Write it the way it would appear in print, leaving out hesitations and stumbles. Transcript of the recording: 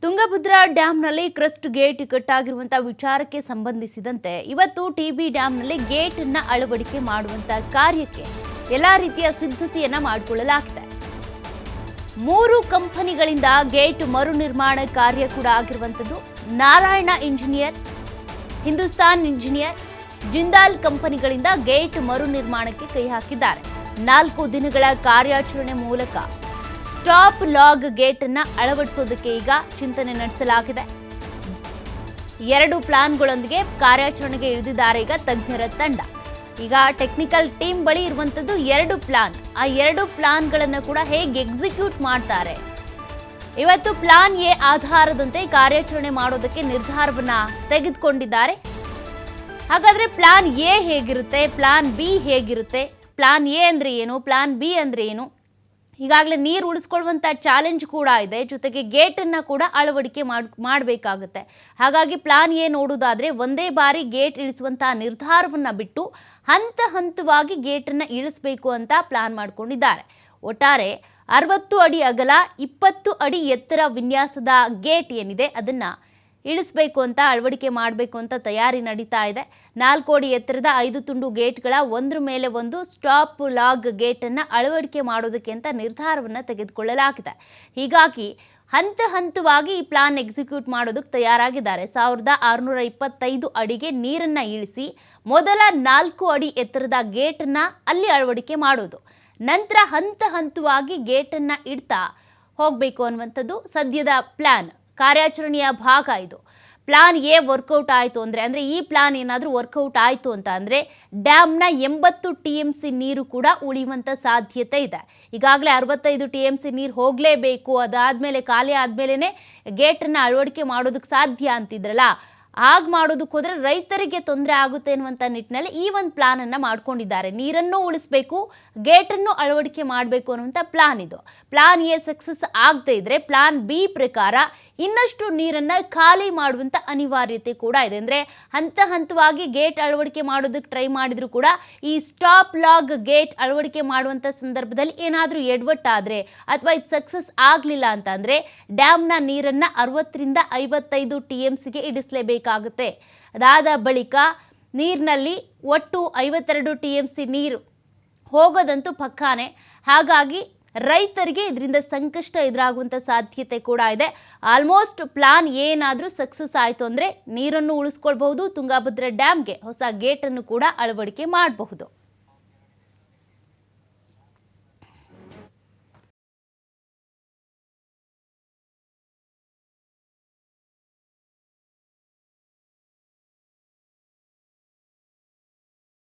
Tungabhadra ಡ್ಯಾಂನಲ್ಲಿ crust gate ಕಟ್ಟಾಗಿರುವಂತಹ ವಿಚಾರಕ್ಕೆ ಸಂಬಂಧಿಸಿದಂತೆ ಇವತ್ತು ಟಿಬಿ ಡ್ಯಾಂನಲ್ಲಿ ಗೇಟ್ ಅನ್ನು ಅಳವಡಿಕೆ ಮಾಡುವಂತ ಕಾರ್ಯಕ್ಕೆ ಎಲ್ಲಾ ರೀತಿಯ ಸಿದ್ಧತೆಯನ್ನ ಮಾಡಿಕೊಳ್ಳಲಾಗಿದೆ. 3 ಕಂಪನಿಗಳಿಂದ ಗೇಟ್ ಮರು ನಿರ್ಮಾಣ ಕಾರ್ಯ ಕೂಡ ಆಗಿರುವಂತದ್ದು. ನಾರಾಯಣ ಇಂಜಿನಿಯರ್, ಹಿಂದೂಸ್ತಾನ್ ಇಂಜಿನಿಯರ್, ಜಿಂದಾಲ್ ಕಂಪನಿಗಳಿಂದ ಗೇಟ್ ಮರು ನಿರ್ಮಾಣಕ್ಕೆ ಕೈ ಹಾಕಿದ್ದಾರೆ. 4 ದಿನಗಳ ಕಾರ್ಯಾಚರಣೆ ಮೂಲಕ ಸ್ಟಾಪ್ ಲಾಗ್ ಗೇಟ್ ಅನ್ನ ಅಳವಡಿಸೋದಕ್ಕೆ ಈಗ ಚಿಂತನೆ ನಡೆಸಲಾಗಿದೆ. 2 ಪ್ಲಾನ್ಗಳೊಂದಿಗೆ ಕಾರ್ಯಾಚರಣೆಗೆ ಇಳಿದಿದ್ದಾರೆ ಈಗ ತಜ್ಞರ ತಂಡ. ಈಗ ಟೆಕ್ನಿಕಲ್ ಟೀಮ್ ಬಳಿ ಇರುವಂತದ್ದು 2 ಪ್ಲಾನ್. ಆ 2 ಪ್ಲಾನ್ಗಳನ್ನು ಕೂಡ ಹೇಗೆ ಎಕ್ಸಿಕ್ಯೂಟ್ ಮಾಡ್ತಾರೆ, ಇವತ್ತು ಪ್ಲಾನ್ ಎ ಆಧಾರದಂತೆ ಕಾರ್ಯಾಚರಣೆ ಮಾಡೋದಕ್ಕೆ ನಿರ್ಧಾರವನ್ನ ತೆಗೆದುಕೊಂಡಿದ್ದಾರೆ. ಹಾಗಾದ್ರೆ ಪ್ಲಾನ್ ಎ ಹೇಗಿರುತ್ತೆ, ಪ್ಲಾನ್ ಬಿ ಹೇಗಿರುತ್ತೆ, ಪ್ಲಾನ್ ಎ ಅಂದ್ರೆ ಏನು, ಪ್ಲಾನ್ ಬಿ ಅಂದ್ರೆ ಏನು? ಈಗಾಗಲೇ ನೀರು ಉಳಿಸ್ಕೊಳ್ಳುವಂಥ ಚಾಲೆಂಜ್ ಕೂಡ ಇದೆ, ಜೊತೆಗೆ ಗೇಟನ್ನು ಕೂಡ ಅಳವಡಿಕೆ ಮಾಡಬೇಕಾಗುತ್ತೆ. ಹಾಗಾಗಿ ಪ್ಲಾನ್ ಎ ನೋಡೋದಾದರೆ ಒಂದೇ ಬಾರಿ ಗೇಟ್ ಇಳಿಸುವಂಥ ನಿರ್ಧಾರವನ್ನು ಬಿಟ್ಟು ಹಂತ ಹಂತವಾಗಿ ಗೇಟನ್ನು ಇಳಿಸಬೇಕು ಅಂತ ಪ್ಲಾನ್ ಮಾಡಿಕೊಂಡಿದ್ದಾರೆ. ಒಟ್ಟಾರೆ 60 ಅಡಿ ಅಗಲ 20 ಅಡಿ ಎತ್ತರ ವಿನ್ಯಾಸದ ಗೇಟ್ ಏನಿದೆ ಅದನ್ನು ಇಳಿಸಬೇಕು ಅಂತ, ಅಳವಡಿಕೆ ಮಾಡಬೇಕು ಅಂತ ತಯಾರಿ ನಡೀತಾ ಇದೆ. 4 ಅಡಿ ಎತ್ತರದ 5 ತುಂಡು ಗೇಟ್ಗಳ ಒಂದ್ರ ಮೇಲೆ ಒಂದು ಸ್ಟಾಪ್ ಲಾಗ್ ಗೇಟನ್ನು ಅಳವಡಿಕೆ ಮಾಡೋದಕ್ಕೆ ಅಂತ ನಿರ್ಧಾರವನ್ನು ತೆಗೆದುಕೊಳ್ಳಲಾಗಿದೆ. ಹೀಗಾಗಿ ಹಂತ ಹಂತವಾಗಿ ಈ ಪ್ಲಾನ್ ಎಕ್ಸಿಕ್ಯೂಟ್ ಮಾಡೋದಕ್ಕೆ ತಯಾರಾಗಿದ್ದಾರೆ. 1625 ಅಡಿಗೆ ನೀರನ್ನು ಇಳಿಸಿ ಮೊದಲ 4 ಅಡಿ ಎತ್ತರದ ಗೇಟನ್ನು ಅಲ್ಲಿ ಅಳವಡಿಕೆ ಮಾಡೋದು. ನಂತರ ಹಂತ ಹಂತವಾಗಿ ಗೇಟನ್ನು ಇಡ್ತಾ ಹೋಗಬೇಕು ಅನ್ನುವಂಥದ್ದು ಸದ್ಯದ ಪ್ಲಾನ್, ಕಾರ್ಯಾಚರಣೆಯ ಭಾಗ ಇದು. ಪ್ಲಾನ್ ಎ ವರ್ಕೌಟ್ ಆಯಿತು ಅಂದರೆ ಈ ಪ್ಲಾನ್ ಏನಾದರೂ ವರ್ಕೌಟ್ ಆಯಿತು ಅಂತ ಅಂದರೆ ಡ್ಯಾಮ್ನ 80 TMC ನೀರು ಕೂಡ ಉಳಿಯುವಂಥ ಸಾಧ್ಯತೆ ಇದೆ. ಈಗಾಗಲೇ 65 TMC ನೀರು ಹೋಗಲೇಬೇಕು, ಅದಾದಮೇಲೆ ಖಾಲಿ ಆದಮೇಲೆ ಗೇಟನ್ನು ಅಳವಡಿಕೆ ಮಾಡೋದಕ್ಕೆ ಸಾಧ್ಯ ಅಂತಿದ್ರಲ್ಲ, ಹಾಗೆ ಮಾಡೋದಕ್ಕೆ ಹೋದರೆ ರೈತರಿಗೆ ತೊಂದರೆ ಆಗುತ್ತೆ ಅನ್ನುವಂಥ ನಿಟ್ಟಿನಲ್ಲಿ ಈ ಒಂದು ಪ್ಲಾನನ್ನು ಮಾಡ್ಕೊಂಡಿದ್ದಾರೆ. ನೀರನ್ನು ಉಳಿಸಬೇಕು, ಗೇಟನ್ನು ಅಳವಡಿಕೆ ಮಾಡಬೇಕು ಅನ್ನುವಂಥ ಪ್ಲಾನ್ ಇದು. ಪ್ಲಾನ್ ಎ ಸಕ್ಸಸ್ ಆಗದೇ ಇದ್ದರೆ ಪ್ಲಾನ್ ಬಿ ಪ್ರಕಾರ ಇನ್ನಷ್ಟು ನೀರನ್ನು ಖಾಲಿ ಮಾಡುವಂಥ ಅನಿವಾರ್ಯತೆ ಕೂಡ ಇದೆ. ಅಂದರೆ ಹಂತ ಹಂತವಾಗಿ ಗೇಟ್ ಅಳವಡಿಕೆ ಮಾಡೋದಕ್ಕೆ ಟ್ರೈ ಮಾಡಿದರೂ ಕೂಡ ಈ ಸ್ಟಾಪ್ ಲಾಗ್ ಗೇಟ್ ಅಳವಡಿಕೆ ಮಾಡುವಂಥ ಸಂದರ್ಭದಲ್ಲಿ ಏನಾದರೂ ಎಡವಟ್ಟಾದರೆ ಅಥವಾ ಇದು ಸಕ್ಸಸ್ ಆಗಲಿಲ್ಲ ಅಂತಂದರೆ ಡ್ಯಾಮ್ನ ನೀರನ್ನು 60ರಿಂದ 55 TMCಗೆ ಇಳಿಸಲೇಬೇಕಾಗುತ್ತೆ. ಅದಾದ ಬಳಿಕ ನೀರಿನಲ್ಲಿ ಒಟ್ಟು 52 TMC ನೀರು ಹೋಗೋದಂತೂ ಪಕ್ಕಾನೆ. ಹಾಗಾಗಿ ರೈತರಿಗೆ ಇದರಿಂದ ಸಂಕಷ್ಟ ಎದುರಾಗುವಂಥ ಸಾಧ್ಯತೆ ಕೂಡ ಇದೆ. ಆಲ್ಮೋಸ್ಟ್ ಪ್ಲಾನ್ ಏನಾದರೂ ಸಕ್ಸಸ್ ಆಯಿತು ಅಂದರೆ ನೀರನ್ನು ಉಳಿಸ್ಕೊಳ್ಬಹುದು, ತುಂಗಭದ್ರಾ ಡ್ಯಾಮ್ಗೆ ಹೊಸ ಗೇಟನ್ನು ಕೂಡ ಅಳವಡಿಕೆ ಮಾಡಬಹುದು.